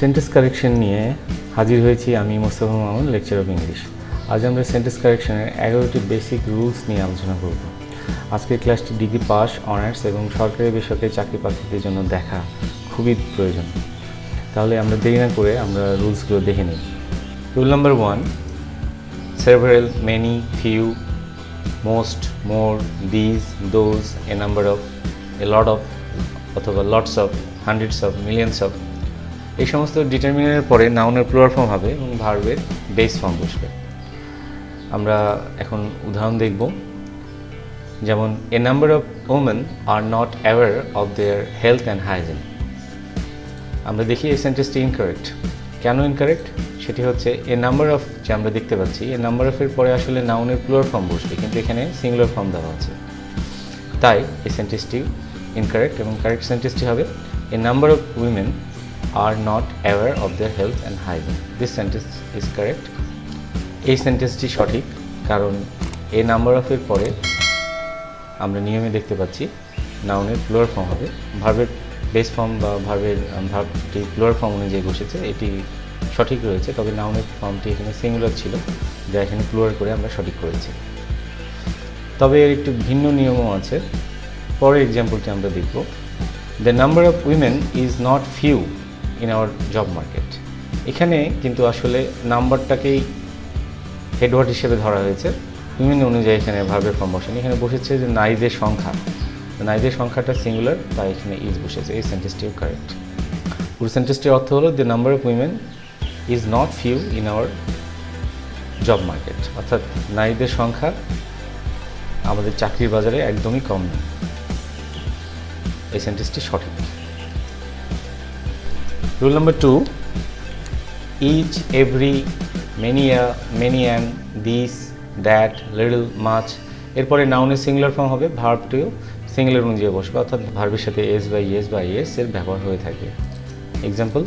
Sentence correction নিয়ে হাজির হয়েছি আমি Mostafa Mamun, lecture of English. আজ আমরা সেন্টেন্স কারেকশনের 11টি বেসিক রুলস নিয়ে আলোচনা করব। আজকের ক্লাসটি ডিগ্রি পাস, অনার্স এবং সরকারি বেসরকারি চাকরি প্রার্থীদের জন্য দেখা খুবই প্রয়োজন। তাহলে আমরা দেরি না করে আমরা রুলসগুলো দেখে নিই। Rule number 1, several, many, few, most, more, these, those, a number of, a lot of অথবা lots of, hundreds of, millions of, এই সমস্ত ডিটারমিনারের পরে নাউনের প্লুরাল ফর্ম হবে এবং ভার্বের বেস ফর্ম বসবে। আমরা এখন উদাহরণ দেখব, যেমন a number of women are not aware of their health and hygiene. আমরা দেখি এই সেন্টেন্সটি ইনকারেক্ট। কেন ইনকারেক্ট? সেটি হচ্ছে এ নাম্বার অফ, যে আমরা দেখতে পাচ্ছি এ নাম্বার অফের পরে আসলে নাউনের প্লুরাল ফর্ম বসবে, কিন্তু এখানে সিঙ্গুলার ফর্ম দেওয়া আছে, তাই এই সেন্টেন্সটি ইনকারেক্ট। এবং কারেক্ট সেন্টেন্সটি হবে a number of women are not aware of their health and hygiene. This sentence is correct. এই সেন্টেন্সটি সঠিক, কারণ এ নাম্বার অফ এর পরে আমরা নিয়মে দেখতে পাচ্ছি নাউনের প্লুরাল ফর্ম হবে। ভার্বের বেস ফর্ম বা ভার্বটি প্লুরাল ফর্ম অনুযায়ী বসেছে, এটি সঠিক রয়েছে। তবে নাউনের ফর্মটি এখানে সিঙ্গুলার ছিল, যা এখানে প্লুরাল করে আমরা সঠিক করেছি। তবে এর একটু ভিন্ন নিয়মও আছে। পরের এক্সাম্পলটি আমরা দেখব, the number of women is not few in our job market. এখানে কিন্তু আসলে নাম্বারটাকেই হেডওয়ার্ড হিসেবে ধরা হয়েছে, উইমেন অনুযায়ী এখানে ভার্বের ফর্ম বসেনি। এখানে বসেছে যে নারীদের সংখ্যা, নারীদের সংখ্যাটা সিঙ্গুলার, তাই এখানে ইজ বসেছে। এই সেন্টেন্সটিও কারেক্ট। পুরো সেন্টেন্সটির অর্থ হলো the number of women is not few in our job market, অর্থাৎ নারীদের সংখ্যা আমাদের চাকরির বাজারে একদমই কম নেই। এই সেন্টেন্সটি সঠিক। Rule number 2, each, every, many and, this, that, little, much. এরপরে নাউনের সিঙ্গুলার ফর্ম হবে, ভার্বটিও সিঙ্গুলার অনুযায়ী বসবে, অর্থাৎ ভার্বের সাথে এস বা ইয়েস বা ইয়েস এর ব্যবহার হয়ে থাকে। Example,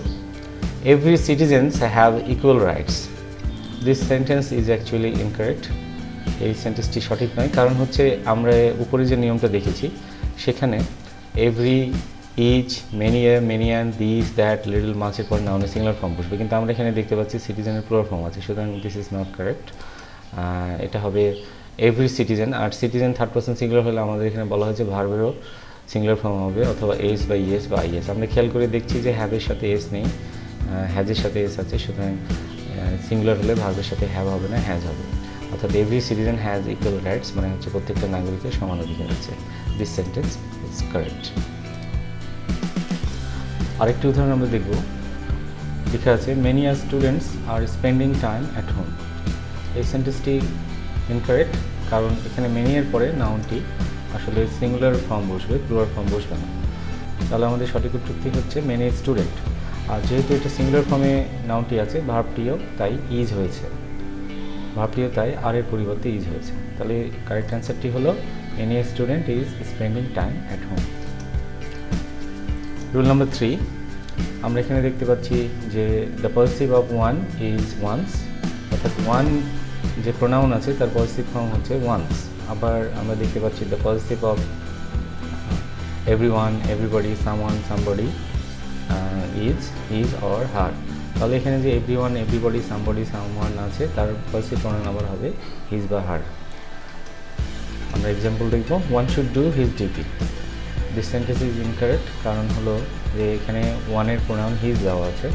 every citizens have equal rights. This sentence is actually incorrect. এই সেন্টেন্সটি সঠিক নয়, কারণ হচ্ছে আমরা উপরে যে নিয়মটা দেখেছি সেখানে every, each, many and, this, that, little, মাচের পর নাউনের সিঙ্গুলার ফর্ম বসবে, কিন্তু আমরা এখানে দেখতে পাচ্ছি সিটিজেনের প্লুরাল ফর্ম আছে, সুতরাং দিস ইজ নট কারেক্ট। এটা হবে এভরি সিটিজেন। আর সিটিজেন থার্ড পারসন সিঙ্গুলার হলে আমাদের এখানে বলা হয়েছে ভার্বেরও সিঙ্গুলার ফর্ম হবে, অথবা এস বা ইয়েস বা আইএস। আমরা খেয়াল করে দেখছি যে হ্যাভের সাথে এস নেই, হ্যাজের সাথে এস আছে, সুতরাং সিঙ্গুলার হলে ভার্বের সাথে হ্যাভ হবে না, হ্যাজ হবে। অর্থাৎ every citizen has equal rights, মানে হচ্ছে প্রত্যেকটা নাগরিকের সমান অধিকার আছে। This sentence is correct. আরেকটি উদাহরণ আমরা দেখব, লেখা আছে many are students are spending time at home. এই সেন্টেন্সটি ইনকারেক্ট, কারণ এখানে মেনি এর পরে নাউনটি আসলে সিঙ্গুলার ফর্ম বসবে, প্লুরাল ফর্ম বসবে না। তাহলে আমাদের সঠিক উত্তরটি হচ্ছে মেনি স্টুডেন্ট। আর যেহেতু এটা সিঙ্গুলার ফর্মে নাউনটি আছে, ভার্বটিও তাই ইজ হয়েছে, ভার্বটিও তাই আর এর পরিবর্তে ইজ হয়েছে। তাহলে কারেক্ট অ্যান্সারটি হলো many student is spending time at home. Rule number 3, আমরা এখানে দেখতে পাচ্ছি যে the positive of one is one's, অর্থাৎ ওয়ান যে প্রোনাউন আছে তার পজিটিভ ফর্ম হচ্ছে ওয়ান্স। আবার আমরা দেখতে পাচ্ছি the positive of everyone, everybody, someone, somebody is or her. তাহলে এখানে যে এভরিওয়ান, এভরিবডি, সামবডি, সামওয়ান আছে তার পজিটিভ প্রোনাউন আবার হবে হিজ বা হার। আমরা এক্সাম্পল দেখব, one should do his duty. This sentence is incorrect, কারণ হলো যে এখানে ওয়ানের প্রোনাউন হিজ দেওয়া আছে,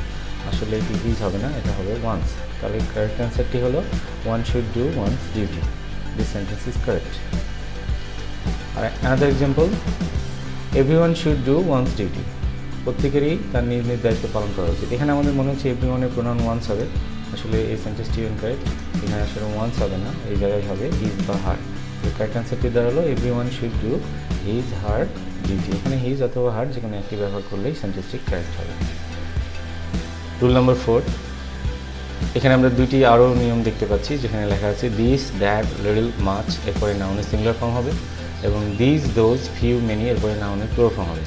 আসলে এটি হিজ হবে না, এটা হবে ওয়ান্স। তাহলে কারেক্ট অ্যান্সারটি হলো one should do one's duty. This sentence is correct. আর another example, everyone should do one's duty. প্রত্যেকেরই তার নিজ নিজ দায়িত্ব পালন করা উচিত। এখানে আমাদের মনে হচ্ছে এভরিওয়ানের প্রোনাউন ওয়ান্স হবে, আসলে এই সেন্টেন্সটি ইনকারেক্ট। এখানে আসলে ওয়ান্স হবে না, এই জায়গায় হবে হিজ বা হার। কারেক্ট অ্যান্সারটি দাঁড়ালো everyone should do his her duty. এখানে হিজ অথবা হার যে কোনো একটি ব্যবহার করলেই সেন্টেন্সটি কারেক্ট হবে। রুল নাম্বার 4, এখানে আমরা দুইটি আরও নিয়ম দেখতে পাচ্ছি, যেখানে লেখা আছে দিস, দ্যাট, লিটল, মাচ এরপরে নাউনের সিঙ্গুলার ফর্ম হবে, এবং দিস, দোজ, ফিউ, মেনি এরপরে নাউনের প্লুরাল ফর্ম হবে।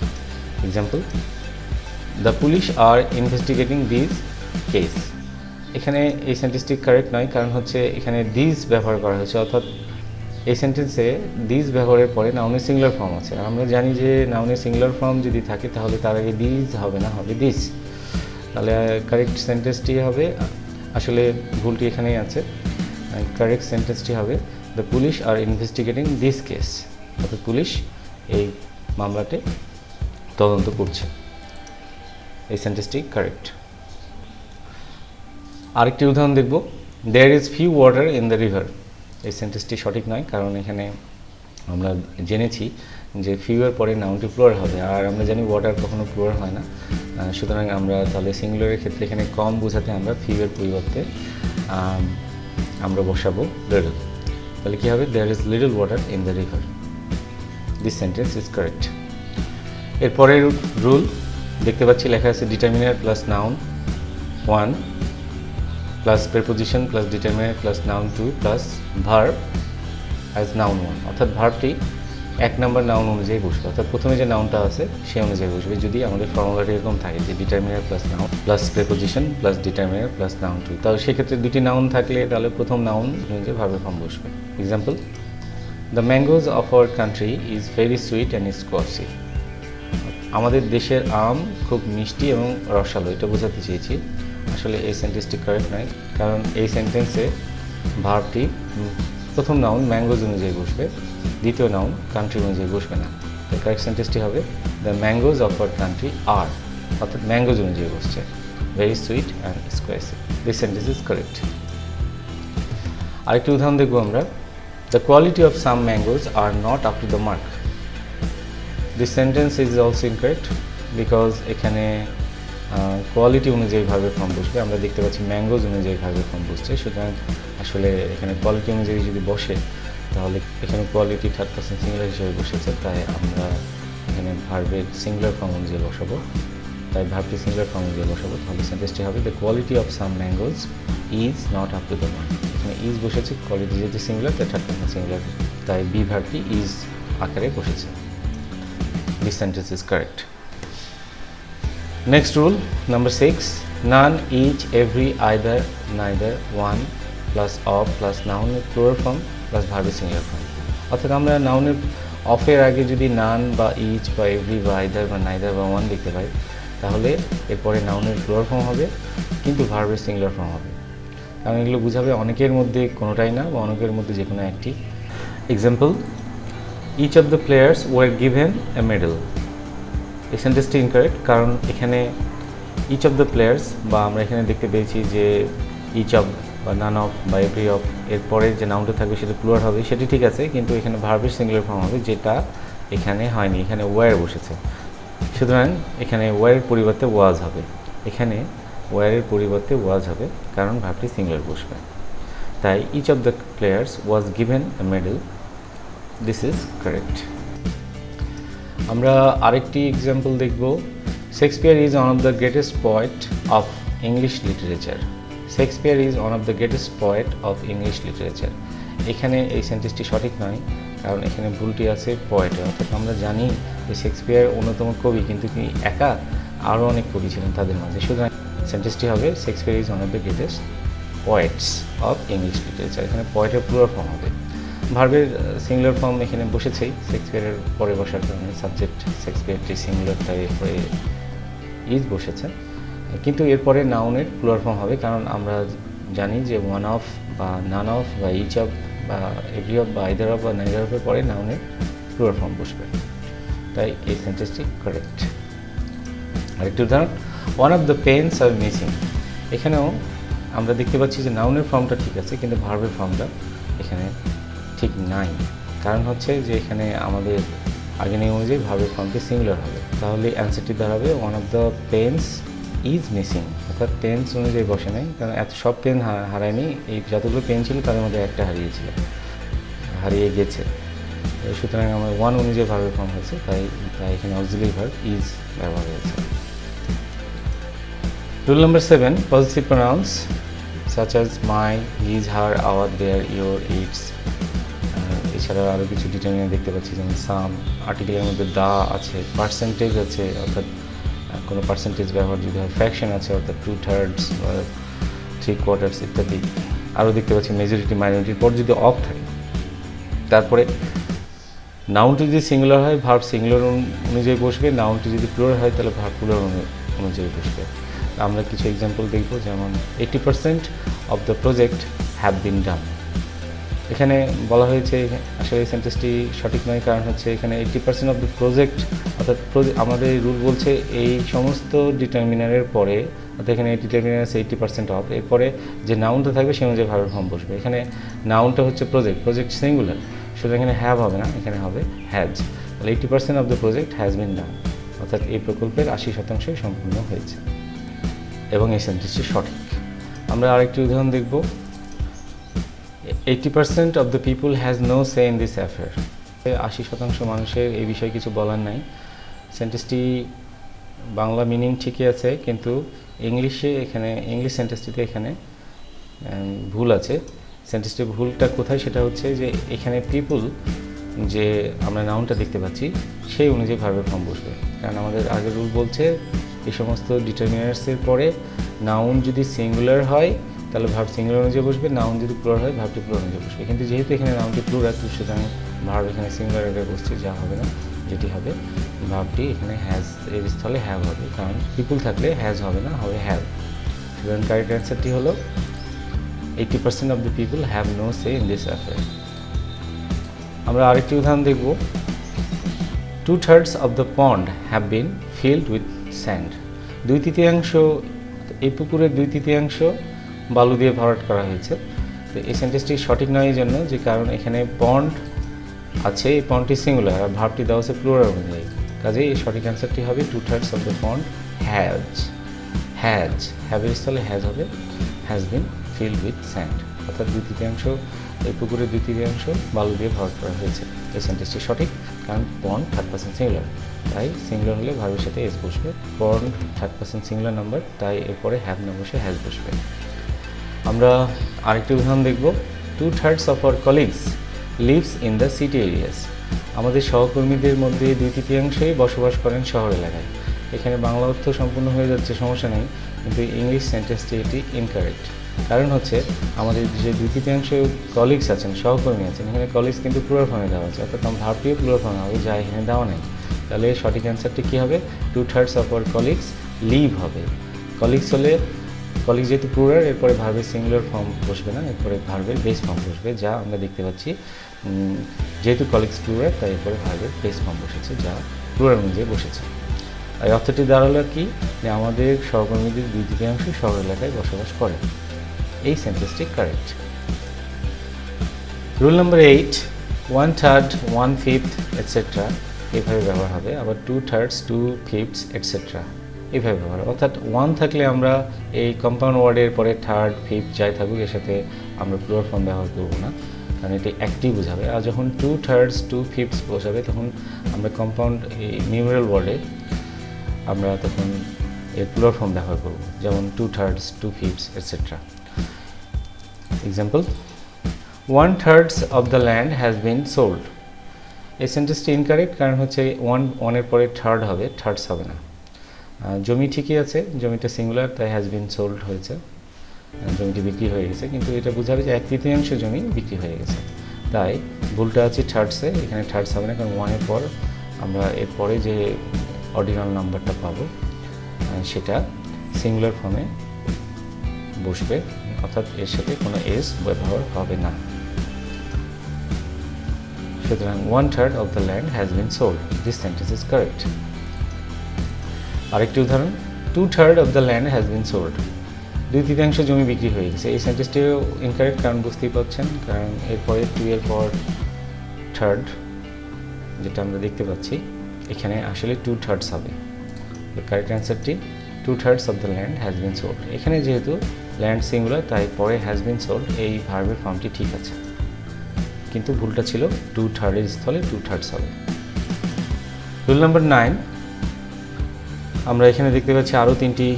Example, the police are investigating this case. এখানে এই সেন্টেন্সটি কারেক্ট নয়, কারণ হচ্ছে এখানে দিস ব্যবহার করা হয়েছে, অর্থাৎ এই সেন্টেন্সে দিস ব্যবহারের পরে নাউনের সিঙ্গুলার ফর্ম আছে। আর আমরা জানি যে নাউনের সিঙ্গুলার ফর্ম যদি থাকে তাহলে তার আগে দিস হবে না, হবে দিস। তাহলে কারেক্ট সেন্টেন্সটি হবে, আসলে ভুলটি এখানেই আছে, কারেক্ট সেন্টেন্সটি হবে the police are investigating this case, অর্থাৎ পুলিশ এই মামলাটি তদন্ত করছে। এই সেন্টেন্সটি কারেক্ট। আরেকটি উদাহরণ দেখব, there is few water in the river. এই সেন্টেন্সটি সঠিক নয়, কারণ এখানে আমরা জেনেছি যে ফিউ এর পরে নাউনটি প্লুরাল হবে, আর আমরা জানি ওয়াটার কখনো প্লুরাল হয় না। সুতরাং আমরা তাহলে সিঙ্গুলারের ক্ষেত্রে এখানে কম বোঝাতে আমরা ফিউ এর পরিবর্তে আমরা বসাবো লিটল। তাহলে কী হবে, there is little water in the river. This sentence is correct. এরপরের রুল দেখতে পাচ্ছি লেখা আছে determiner plus noun 1 plus preposition plus determiner plus noun 2 plus verb as noun 1, অর্থাৎ ভার্বটি 1 নম্বর নাউন অনুযায়ী বসবে, অর্থাৎ প্রথমে যে নাউনটা আছে সে অনুযায়ী বসবে। যদি আমাদের ফর্মুলাটি এরকম থাকে যে determiner plus noun plus preposition plus determiner plus noun 2, তাহলে সেক্ষেত্রে দুটি নাউন থাকলে তাহলে প্রথম নাউন অনুযায়ী ভার্বের ফর্ম বসবে। Example, the mangoes of our country is very sweet and squashy. আমাদের দেশের আম খুব মিষ্টি এবং রসালো, এটা বোঝাতে চেয়েছি। আসলে এই সেন্টেন্সটি কারেক্ট নয়, কারণ এই সেন্টেন্সে ভার্বটি প্রথম নাউন ম্যাঙ্গোজ অনুযায়ী বসবে, দ্বিতীয় নাউন কান্ট্রি অনুযায়ী বসবে না। তো কারেক্ট সেন্টেন্সটি হবে the mangoes of our country are, অর্থাৎ ম্যাঙ্গোজ অনুযায়ী বসছে, very sweet and squashy. This sentence is correct. আরেকটি উদাহরণ দেখব আমরা, the quality of some mangoes are not up to the mark. This sentence is also incorrect, because এখানে quality অনুযায়ী ভার্বের ফর্ম বসবে। আমরা দেখতে পাচ্ছি ম্যাঙ্গোজ অনুযায়ী ভার্বের ফর্ম বসছে, সুতরাং আসলে এখানে কোয়ালিটি অনুযায়ী যদি বসে তাহলে এখানে কোয়ালিটি থার্ড পারসন সিঙ্গুলার হিসেবে বসেছে, তাই আমরা এখানে ভার্বের সিঙ্গুলার ফর্ম অনুযায়ী বসাবো, তাই ভার্বটি সিঙ্গুলার ফর্ম অনুযায়ী বসাবো। তাহলে সেন্টেন্সটি হবে the quality of some mangoes is not up to the mark. এখানে ইজ বসেছে, কোয়ালিটি যেহেতু সিঙ্গুলার তাই থার্ড পারসন সিঙ্গুলার, তাই বি ভার্বটি ইজ আকারে বসেছে। This sentence is correct. Next rule, number 6, none, each, every, either, neither, one plus of plus noun plural form plus verb singular form. অর্থাৎ আমরা নাউনের অফের আগে যদি নান বা ইচ বা এভরি বা আইদার বা নাইদার বা ওয়ান দেখতে পাই, তাহলে এরপরে নাউনের প্লুরাল ফর্ম হবে, কিন্তু ভার্বের সিঙ্গুলার ফর্ম হবে। কারণ এগুলো বোঝাবে অনেকের মধ্যে কোনোটাই না বা অনেকের মধ্যে যে কোনো একটি। Example, each of the players were given a medal. এই সেন্টেন্সটি ইনকারেক্ট, কারণ এখানে each of the players বা আমরা এখানে দেখতে পেয়েছি যে each of বা none of বা every of এরপরে যে নাউনটা থাকবে সেটা প্লুরাল হবে, সেটি ঠিক আছে, কিন্তু এখানে ভার্বের সিঙ্গুলার ফর্ম হবে, যেটা এখানে হয়নি, এখানে ওয়ার বসেছে। সুতরাং এখানে ওয়ারের পরিবর্তে ওয়াজ হবে, এখানে ওয়ারের পরিবর্তে ওয়াজ হবে, কারণ ভার্বটি সিঙ্গুলার বসবে। তাই each of the players was given a medal. This is correct. আমরা আরেকটি এক্সাম্পল দেখব, Shakespeare is one of the greatest poet of English literature. Shakespeare is one of the greatest poet of English literature. এখানে এই সেন্টেন্সটি সঠিক নয়, কারণ এখানে ভুলটি আছে পোয়েটে, অর্থাৎ আমরা জানি যে শেক্সপিয়ার অন্যতম কবি, কিন্তু তিনি একা আরও অনেক কবি ছিলেন তাদের মাঝে। সুতরাং সেন্টেন্সটি হবে Shakespeare is one of the greatest poets of English literature. এখানে পোয়েটের প্লুরাল ফর্ম হবে, ভার্বের সিঙ্গুলার ফর্ম এখানে বসেছেই শেক্সপিয়ারের পরে বসার কারণে, সাবজেক্ট শেক্সপিয়ারটি সিঙ্গুলার, তাই এরপরে ইজ বসেছে, কিন্তু এরপরে নাউনের প্লুরাল ফর্ম হবে, কারণ আমরা জানি যে ওয়ান অফ বা নান অফ বা ইচ অফ বা এভরি অফ বা আইদার অফ বা নাইদার অফের পরে নাউনের প্লুরাল ফর্ম বসবে, তাই এই সেন্টেন্সটি কারেক্ট। আরেকটি উদাহরণ, one of the pens are missing. এখানেও আমরা দেখতে পাচ্ছি যে নাউনের ফর্মটা ঠিক আছে, কিন্তু ভার্বের ফর্মটা এখানে ঠিক নাই। কারণ হচ্ছে যে এখানে আমাদের আগে নিয়ম অনুযায়ী ভার্বের ফর্মটি সিঙ্গুলার হবে, তাহলে অ্যান্সারটি দাঁড়াবে one of the pens is missing, অর্থাৎ টেন্স অনুযায়ী বসে নাই, কারণ এত সব পেন হারায়নি, এই যতগুলো পেন ছিল তাদের মধ্যে একটা হারিয়ে গেছে। সুতরাং আমার ওয়ান অনুযায়ী ভার্বের ফর্ম হয়েছে, তাই এখানে অক্সিলারি ভার্ব ইজ ব্যবহার হয়েছে। Rule number 7, positive pronounce such as my, his, her, our, their, your, its। এছাড়া আরও কিছু ডিটারমিনার দেখতে পাচ্ছি, যেমন সাম, আর্টিকেলের মধ্যে দা আছে, পার্সেন্টেজ আছে, অর্থাৎ কোনো পার্সেন্টেজ ব্যবহার যদি হয়, ফ্র্যাকশন আছে, অর্থাৎ 2/3 বা 3/4 ইত্যাদি। আরও দেখতে পাচ্ছি মেজরিটি, মাইনরিটির পর যদি অফ থাকে, তারপরে নাউনটি যদি সিঙ্গুলার হয় ভার্ব সিঙ্গুলার অনুযায়ী বসবে, নাউনটি যদি প্লুরাল হয় তাহলে ভার্ব প্লুরাল অনুযায়ী বসবে। আমরা কিছু এক্সাম্পল দেখব, যেমন 80% of the project have been done. এখানে বলা হয়েছে, আসলে এই সেন্টেন্সটি সঠিক নয়, কারণ হচ্ছে এখানে 80% অফ দ্য প্রজেক্ট, অর্থাৎ আমাদের রুল বলছে এই সমস্ত ডিটারমিনারের পরে, অর্থাৎ এখানে ডিটারমিনার আছে 80% অফ, এরপরে যে নাউনটা থাকবে সে অনুযায়ী ভার্বের ফর্ম বসবে। এখানে নাউনটা হচ্ছে প্রজেক্ট সিঙ্গুলার, সুতরাং এখানে হ্যাভ হবে না, এখানে হবে হ্যাজ। তাহলে 80% of the project has been done, অর্থাৎ এই প্রকল্পের 80% সম্পূর্ণ হয়েছে এবং এই সেন্টেন্সটি সঠিক। আমরা আরেকটি উদাহরণ দেখব। 80% of the people has no say in this affair. 80% মানুষের এই বিষয়ে কিছু বলার নাই। সেন্টেন্সটি বাংলা মিনিং ঠিকই আছে, কিন্তু ইংলিশে এখানে ইংলিশ সেন্টেন্সটিতে এখানে ভুল আছে। সেন্টেন্সটির ভুলটা কোথায়, সেটা হচ্ছে যে এখানে পিপুল যে আমরা নাউনটা দেখতে পাচ্ছি সেই অনুযায়ী ভার্বের ফর্ম বসবে, কারণ আমাদের আগের রুল বলছে এই সমস্ত ডিটারমিনার্সের পরে নাউন যদি সিঙ্গুলার হয় তাহলে ভার্ব সিঙ্গুলার অনুযায়ী বসবে, নাউন যদি প্লুরাল হয় ভার্বটি প্লুরাল অনুযায়ী বসবে। কিন্তু যেহেতু এখানে নাউনটি প্লুরাল, সুতরাং ভার্ব এখানে সিঙ্গুলার আগে বসছে, যা হবে না, যেটি হবে ভার্বটি এখানে হ্যাজ এর স্থলে হ্যাভ হবে, কারণ পিপুল থাকলে হ্যাজ হবে না, হবে হ্যাভ। সুতরাং কারেক্ট অ্যান্সারটি হলো 80% of the people have no say in this affair. আমরা আরেকটি উদাহরণ দেখব। 2/3 of the pond have been filled with sand. 2/3 এই পুকুরের 2/3 বালু দিয়ে ভরাট করা হয়েছে। তো এই সেন্টেন্সটি সঠিক নয় এই জন্য যে, কারণ এখানে পন্ড আছে, এই পন্ডটি সিঙ্গুলার আর ভার্বটি দেওয়া আছে প্লুরাল অনুযায়ী, কাজেই এই সঠিক অ্যান্সারটি হবে 2/3 অফ দ্য পন্ড হ্যাভের স্থলে হ্যাজ হবে, has been filled with sand, অর্থাৎ 2/3 এই পুকুরের 2/3 বালু দিয়ে ভরাট করা হয়েছে। এই সেন্টেন্সটি সঠিক, কারণ পন্ড 3rd-person সিঙ্গুলার, তাই সিঙ্গুলার হলে ভার্বের সাথে এস বসবে। পন্ড 3rd-person সিঙ্গুলার নাম্বার, তাই এরপরে হ্যাভ না বসে হ্যাজ বসবে। আমরা আরেকটি উদাহরণ দেখব। 2/3 of our colleagues lives in the city areas. আমাদের সহকর্মীদের মধ্যে 2/3 বসবাস করেন শহর এলাকায়। এখানে বাংলা অর্থ সম্পূর্ণ হয়ে যাচ্ছে, সমস্যা নেই, কিন্তু ইংলিশ সেন্টেন্সটি এটি ইনকারেক্ট। কারণ হচ্ছে আমাদের যে 2/3 কলিগস আছেন, সহকর্মী আছেন, এখানে কলিগস কিন্তু প্লুরাল ফর্মে দেওয়া আছে, অর্থাৎ ভার্বটিও প্লুরাল ফর্মে হবে, যা এখানে দেওয়া নেই। তাহলে সঠিক অ্যান্সারটি কী হবে? 2/3 অফ আওয়ার কলিগস লিভ হবে। কলিগস হলে, কলিগ যেহেতু প্লুরাল, এরপরে ভার্বের সিঙ্গুলার ফর্ম বসবে না, এরপরে ভার্বের বেস ফর্ম বসবে, যা আমরা দেখতে পাচ্ছি। যেহেতু কলিগস প্লুরাল, তাই এরপরে ভার্বের বেস ফর্ম বসেছে, যা প্লুরাল অনুযায়ী বসেছে। এই অর্থটি দাঁড়ালো কি, যে আমাদের সহকর্মীদের 2/3 শহর এলাকায় বসবাস করে। এই সেন্টেন্সটি কারেক্ট। রুল নাম্বার 8, 1/3, 1/5 এটসেট্রা এইভাবে ব্যবহার হবে। আবার 2/3, 2/5 এটসেট্রা এইভাবে ব্যবহার, অর্থাৎ 1 থাকলে আমরা এই কম্পাউন্ড ওয়ার্ডের পরে 3rd, 5th যাই থাকুক এর সাথে আমরা প্লুরাল ফর্ম ব্যবহার করব না, কারণ এটি একটি বোঝাবে। আর যখন 2/3, 2/5 বোঝাবে তখন আমরা কম্পাউন্ড এই নিউমেরাল ওয়ার্ডে আমরা তখন এর প্লুরাল ফর্ম ব্যবহার করব, যেমন 2/3, 2/5 etcetera. Example, 1/3 of the land has been sold. এই সেন্টেন্সটি ইনকারেক্ট, কারণ হচ্ছে 1 হবে, থার্ডস হবে না। জমি ঠিকই আছে, জমিটা সিঙ্গুলার, তাই হ্যাজ বিন সোল্ড হয়েছে, জমিটি বিক্রি হয়ে গেছে, কিন্তু এটা বোঝাবে যে 1/3 জমি বিক্রি হয়ে গেছে, তাই ভুলটা আছে থার্ডসে। এখানে থার্ডস হবে না, কারণ 1-এর পর আমরা এরপরে যে অর্ডিনাল নাম্বারটা পাবো সেটা সিঙ্গুলার ফর্মে বসবে, অর্থাৎ এর সাথে কোনো এস ব্যবহার হবে না। সুতরাং 1/3 of the land has been sold, this sentence is correct. আরেকটি উদাহরণ, 2/3 of the land has been sold. 2/3 জমি বিক্রি হয়ে গেছে। এই সেন্টেন্সটিও ইনকারেক্ট, কারণ বুঝতেই পারছেন, কারণ এরপরে 2 এর পর 3rd যেটা আমরা দেখতে পাচ্ছি, এখানে আসলে 2/3 হবে। কারেক্ট অ্যান্সারটি 2/3 of the land has been sold. এখানে যেহেতু ল্যান্ড সিঙ্গুলার, তাই পরে হ্যাজ বিন সোল্ড এই ভার্বের ফর্মটি ঠিক আছে, কিন্তু ভুলটা ছিল 2/3 স্থলে 2/3 হবে। রুল নাম্বার 9, আমরা এখানে দেখতে পাচ্ছি আরও 3টি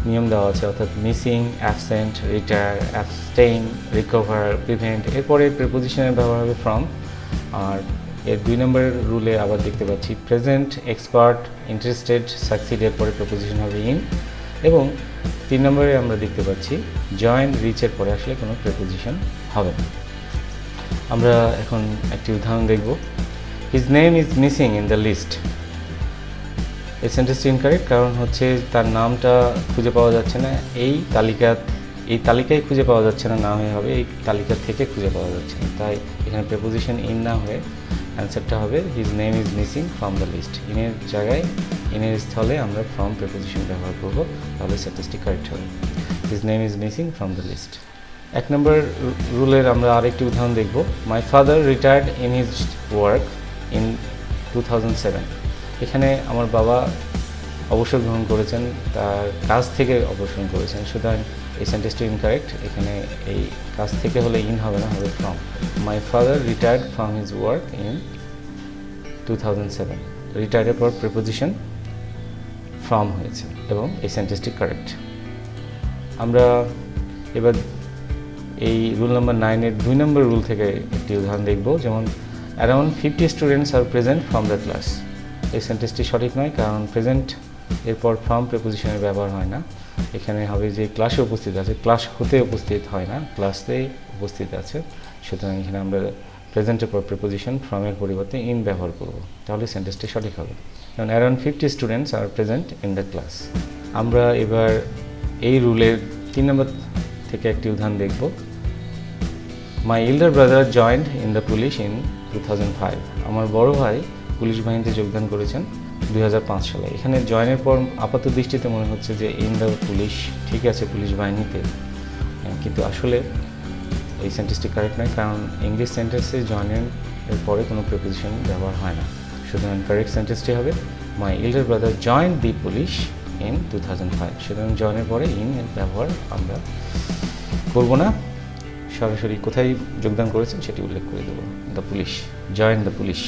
নিয়ম দেওয়া আছে, অর্থাৎ missing, absent, retire, abstain, recover, prevent. এরপরে প্রিপোজিশনের ব্যবহার হবে ফ্রম। আর এর 2 নম্বরের রুলে আবার দেখতে পাচ্ছি প্রেজেন্ট, এক্সপার্ট, ইন্টারেস্টেড, সাকসিড, এরপরে প্রিপোজিশন হবে ইন। এবং 3 নম্বরে আমরা দেখতে পাচ্ছি জয়েন, রিচের পরে আসলে কোনো প্রিপোজিশন হবে না। আমরা এখন একটি উদাহরণ দেখব। His name is missing in the list. এই সেন্টেন্সটি ইনকারেক্ট কারণ হচ্ছে তার নামটা খুঁজে পাওয়া যাচ্ছে না, এই তালিকায় খুঁজে পাওয়া যাচ্ছে না, না হয়ে হবে এই তালিকা থেকে খুঁজে পাওয়া যাচ্ছে না। তাই এখানে প্রিপোজিশন ইন না হয়ে অ্যান্সারটা হবে his name is missing from the list. ইনের জায়গায় ইনের স্থলে আমরা ফ্রম প্রিপোজিশন ব্যবহার করব, তাহলে সেন্টেন্সটি কারেক্ট হবে। His name is missing from the list. 1 number রুলের আমরা আরেকটি উদাহরণ দেখব। My father retired in his work in 2007। এখানে আমার বাবা অবসর গ্রহণ করেছেন, তার কাজ থেকে অবসর করেছেন, সুতরাং এই সেন্টেন্সটি ইনকারেক্ট। এখানে এই কাজ থেকে হলে ইন হবে না, হবে from. My father retired from his work in 2007। রিটায়ার্ডের পর প্রিপোজিশন ফ্রম হয়েছে এবং এই সেন্টেন্সটি কারেক্ট। আমরা এবার এই রুল নাম্বার 9-এর 2 নম্বর রুল থেকে একটি উদাহরণ দেখব। যেমন around 50 students are present from the class. এই সেন্টেন্সটি সঠিক নয় কারণ প্রেজেন্ট এরপর ফ্রম প্রিপোজিশনের ব্যবহার হয় না। এখানে হবে যে ক্লাসে উপস্থিত আছে, ক্লাস হতে উপস্থিত হয় না, ক্লাসে উপস্থিত আছে। সুতরাং এখানে আমরা প্রেজেন্টের পর প্রিপোজিশন ফ্রমের পরিবর্তে ইন ব্যবহার করব, তাহলে সেন্টেন্সটি সঠিক হবে। কারণ around 50 students are present in the class. আমরা এবার এই রুলের 3 নম্বর থেকে একটি উদাহরণ দেখব। My elder brother joined in the police in 2005। আমার বড় ভাই পুলিশ বাহিনীতে যোগদান করেছেন 2005 সালে। এখানে জয়েনের পর আপাত দৃষ্টিতে মনে হচ্ছে যে ইন দ্য পুলিশ, ঠিক আছে পুলিশ বাহিনীতে, কিন্তু আসলে এই সেন্টেন্সটি কারেক্ট নয় কারণ ইংলিশ সেন্টেন্সে জয়েনের পরে কোনো প্রিপোজিশন ব্যবহার হয় না। সুতরাং কারেক্ট সেন্টেন্সটি হবে my elder brother joined the police in 2005। সুতরাং জয়েনের পরে ইন এর ব্যবহার আমরা করব না, সরাসরি কোথায় যোগদান করেছেন সেটি উল্লেখ করে দেবো, the police, join the police.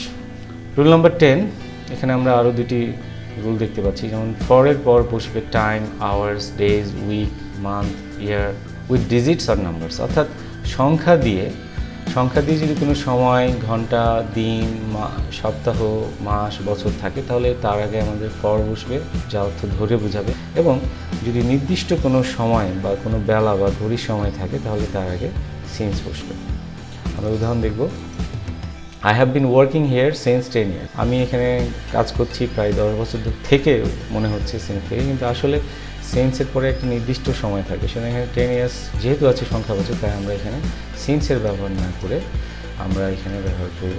Rule number 10, এখানে আমরা আরও দুটি রুল দেখতে পাচ্ছি। যেমন ফরের পর বসবে time, hours, days, week, month, year with digits আর নাম্বারস। অর্থাৎ সংখ্যা দিয়ে যদি কোনো সময়, ঘন্টা, দিন, সপ্তাহ, মাস, বছর থাকে তাহলে তার আগে আমাদের ফর বসবে, যা অর্থ ধরে বোঝাবে। এবং যদি নির্দিষ্ট কোনো সময় বা কোনো বেলা বা ঘড়ির সময় থাকে তাহলে তার আগে সিন্স বসবে। আমরা উদাহরণ দেখব। I have been working here since 10 ইয়ার। আমি এখানে কাজ করছি প্রায় 10 বছর থেকে, মনে হচ্ছে সিন্স থেকে, কিন্তু আসলে সিন্সের পরে একটা নির্দিষ্ট সময় থাকে। সেখানে এখানে 10 ইয়ার্স যেহেতু আছে সংখ্যা বছর, তাই আমরা এখানে সিন্সের ব্যবহার না করে আমরা এখানে ব্যবহার করব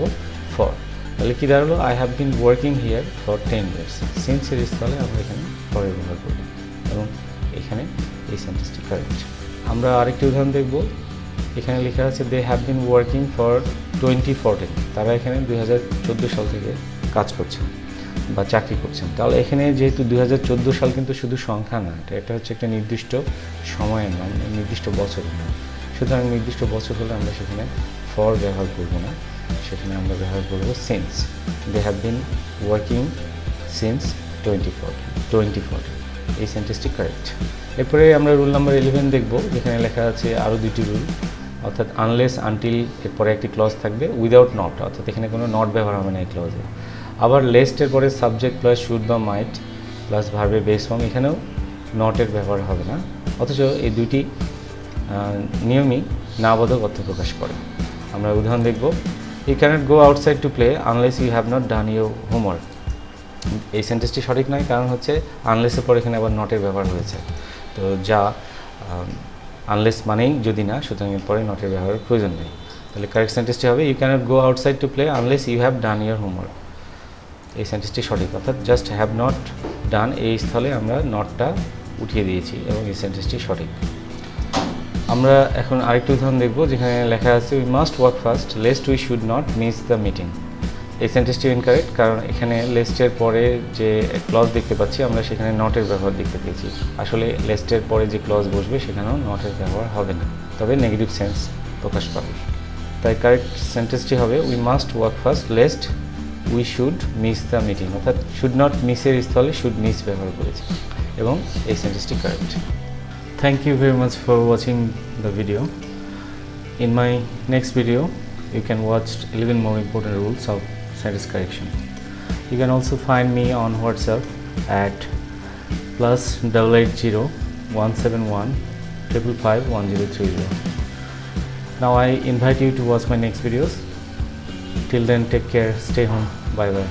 ফর। তাহলে কী দাঁড়ালো? I have been working here for 10 years. সিন্সের স্থলে আমরা এখানে ফরের ব্যবহার করব এবং এখানে এই সেন্টেন্সটি কারেক্ট। আমরা আরেকটি উদাহরণ দেখব। এখানে লেখা আছে they have been working for 2014। তারা এখানে 2014 সাল থেকে কাজ করছেন বা চাকরি করছেন। তাহলে এখানে যেহেতু 2014 সাল কিন্তু শুধু সংখ্যা না, এটা হচ্ছে একটা নির্দিষ্ট সময়ের নাম, নির্দিষ্ট বছরের নাম। সুতরাং নির্দিষ্ট বছর হলে আমরা সেখানে ফর ব্যবহার করব না, সেখানে আমরা ব্যবহার করব since. They have been working since 2014। এই সেন্টেন্সটি কারেক্ট। এরপরে আমরা রুল নাম্বার 11 দেখব, যেখানে লেখা আছে আরও দুটি রুল। অর্থাৎ আনলেস, আনটিল, এরপরে একটি ক্লজ থাকবে, উইদাউট নট, অর্থাৎ এখানে কোনো নট ব্যবহার হবে না এই ক্লজে। আবার লেস্টের পরে সাবজেক্ট প্লাস শুড বা মাইট প্লাস ভার্বের বেস ফর্ম, এখানেও নটের ব্যবহার হবে না। অথচ এই দুটি নিয়মই নাবোধক অর্থ প্রকাশ করে। আমরা উদাহরণ দেখব। You cannot go outside to play unless you have not done your homework. এই সেন্টেন্সটি সঠিক নয় কারণ হচ্ছে আনলেসের পর এখানে আবার নটের ব্যবহার হয়েছে, তো যা আনলেস মানেই যদি না, সুতরাং এরপরে নটের ব্যবহারের প্রয়োজন নেই। তাহলে কারেক্ট সেন্টেন্সটি হবে you cannot go outside to play unless you have done your homework. এই সেন্টেন্সটি সঠিক, অর্থাৎ জাস্ট হ্যাভ নট ডান এই স্থলে আমরা নটটা উঠিয়ে দিয়েছি এবং এই সেন্টেন্সটি সঠিক। আমরা এখন আরেকটি উদাহরণ দেখব, যেখানে লেখা আছে we must work fast least we should not miss the meeting. এই সেন্টেন্সটি ইনকারেক্ট কারণ এখানে লেস্টের পরে যে ক্লজ দেখতে পাচ্ছি আমরা সেখানে নটের ব্যবহার দেখতে পেয়েছি। আসলে লেস্টের পরে যে ক্লজ বসবে সেখানেও নটের ব্যবহার হবে না, তবে নেগেটিভ সেন্স প্রকাশ পাবে। তাই কারেক্ট সেন্টেন্সটি হবে we must work fast least we should miss the meeting, অর্থাৎ শুড নট মিসের স্থলে শুড মিস ব্যবহার করেছে এবং এই সেন্টেন্সটি correct. Thank you very much for watching the video. In my next video, you can watch 11 more important rules of sentence correction. You can also find me on WhatsApp at +880 171 555 1030. Now I invite you to watch my next videos. Till then, take care, stay home, bye bye.